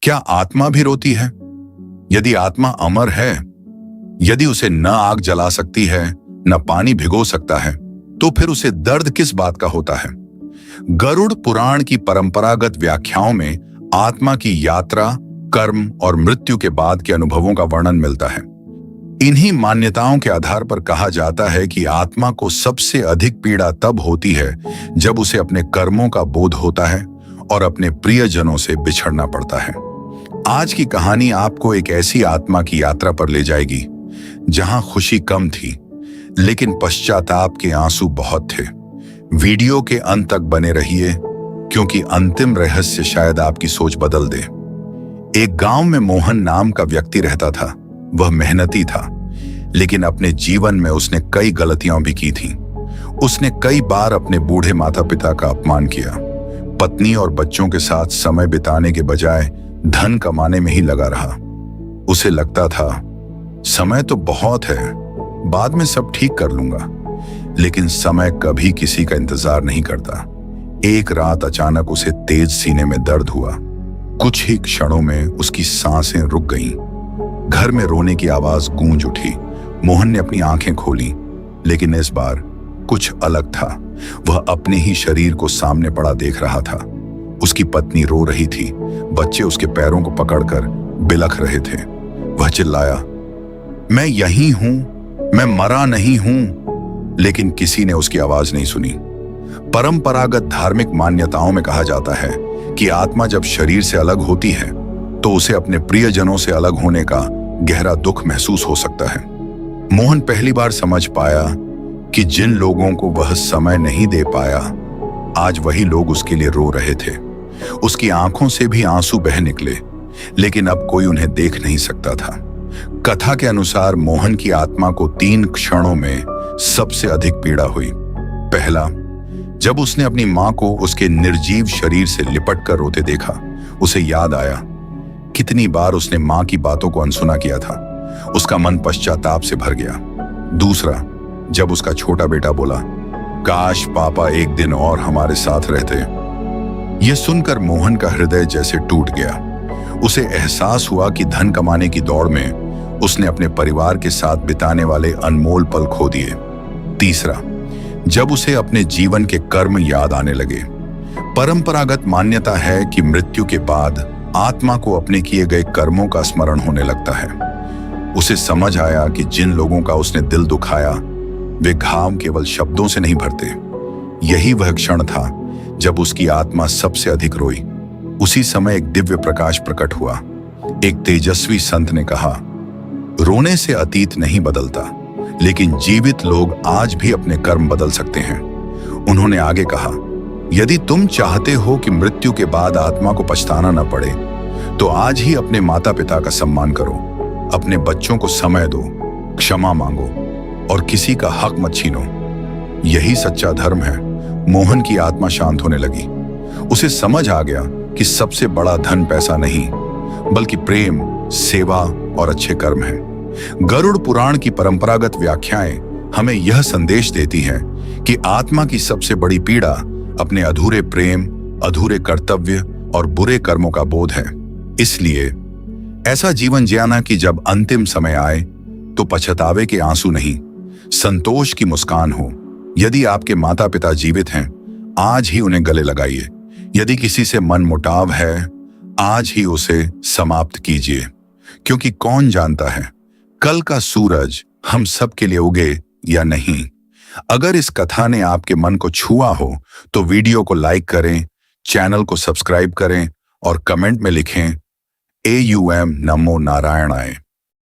क्या आत्मा भी रोती है? यदि आत्मा अमर है, यदि उसे न आग जला सकती है, न पानी भिगो सकता है, तो फिर उसे दर्द किस बात का होता है? गरुड़ पुराण की परंपरागत व्याख्याओं में आत्मा की यात्रा, कर्म और मृत्यु के बाद के अनुभवों का वर्णन मिलता है। इन्हीं मान्यताओं के आधार पर कहा जाता है कि आत्मा को सबसे अधिक पीड़ा तब होती है जब उसे अपने कर्मों का बोध होता है और अपने प्रियजनों से बिछड़ना पड़ता है। आज की कहानी आपको एक ऐसी आत्मा की यात्रा पर ले जाएगी जहां खुशी कम थी, लेकिन पश्चाताप के आंसू बहुत थे। वीडियो के अंत तक बने रहिए, क्योंकि अंतिम रहस्य शायद आपकी सोच बदल दे। एक गांव में मोहन नाम का व्यक्ति रहता था। वह मेहनती था, लेकिन अपने जीवन में उसने कई गलतियां भी की थीं। उसने कई बार अपने बूढ़े माता पिता का अपमान किया, पत्नी और बच्चों के साथ समय बिताने के बजाय धन कमाने में ही लगा रहा। उसे लगता था समय तो बहुत है, बाद में सब ठीक कर लूंगा, लेकिन समय कभी किसी का इंतजार नहीं करता। एक रात अचानक उसे तेज सीने में दर्द हुआ। कुछ ही क्षणों में उसकी सांसें रुक गईं। घर में रोने की आवाज गूंज उठी। मोहन ने अपनी आंखें खोली, लेकिन इस बार कुछ अलग था। वह अपने ही शरीर को सामने पड़ा देख रहा था। उसकी पत्नी रो रही थी, बच्चे उसके पैरों को पकड़कर बिलख रहे थे। वह चिल्लाया, मैं यहीं हूं, मैं मरा नहीं हूं। लेकिन किसी ने उसकी आवाज नहीं सुनी। परंपरागत धार्मिक मान्यताओं में कहा जाता है कि आत्मा जब शरीर से अलग होती है तो उसे अपने प्रियजनों से अलग होने का गहरा दुख महसूस हो सकता है। मोहन पहली बार समझ पाया कि जिन लोगों को वह समय नहीं दे पाया, आज वही लोग उसके लिए रो रहे थे। उसकी आंखों से भी आंसू बह निकले, लेकिन अब कोई उन्हें देख नहीं सकता था। कथा के अनुसार मोहन की आत्मा को 3 क्षणों में सबसे अधिक पीड़ा हुई। पहला, जब उसने अपनी मां को उसके निर्जीव शरीर से लिपट कर रोते देखा। उसे याद आया कितनी बार उसने मां की बातों को अनसुना किया था। उसका मन पश्चाताप से भर गया। दूसरा, जब उसका छोटा बेटा बोला, काश पापा एक दिन और हमारे साथ रहते। यह सुनकर मोहन का हृदय जैसे टूट गया। उसे एहसास हुआ कि धन कमाने की दौड़ में उसने अपने परिवार के साथ बिताने वाले अनमोल पल खो दिए। तीसरा, जब उसे अपने जीवन के कर्म याद आने लगे। परंपरागत मान्यता है कि मृत्यु के बाद आत्मा को अपने किए गए कर्मों का स्मरण होने लगता है। उसे समझ आया कि जिन लोगों का उसने दिल दुखाया, वे घाव केवल शब्दों से नहीं भरते। यही वह क्षण था जब उसकी आत्मा सबसे अधिक रोई। उसी समय एक दिव्य प्रकाश प्रकट हुआ। एक तेजस्वी संत ने कहा, रोने से अतीत नहीं बदलता, लेकिन जीवित लोग आज भी अपने कर्म बदल सकते हैं। उन्होंने आगे कहा, यदि तुम चाहते हो कि मृत्यु के बाद आत्मा को पछताना न पड़े, तो आज ही अपने माता पिता का सम्मान करो, अपने बच्चों को समय दो, क्षमा मांगो और किसी का हक मत छीनो। यही सच्चा धर्म है। मोहन की आत्मा शांत होने लगी। उसे समझ आ गया कि सबसे बड़ा धन पैसा नहीं, बल्कि प्रेम, सेवा और अच्छे कर्म है। गरुड़ पुराण की परंपरागत व्याख्याएं हमें यह संदेश देती हैं कि आत्मा की सबसे बड़ी पीड़ा अपने अधूरे प्रेम, अधूरे कर्तव्य और बुरे कर्मों का बोध है। इसलिए ऐसा जीवन जियाना कि जब अंतिम समय आए तो पछतावे के आंसू नहीं, संतोष की मुस्कान हो। यदि आपके माता पिता जीवित हैं, आज ही उन्हें गले लगाइए। यदि किसी से मन मुटाव है, आज ही उसे समाप्त कीजिए, क्योंकि कौन जानता है कल का सूरज हम सब के लिए उगे या नहीं। अगर इस कथा ने आपके मन को छुआ हो तो वीडियो को लाइक करें, चैनल को सब्सक्राइब करें और कमेंट में लिखें AUM नमो नारायणाय।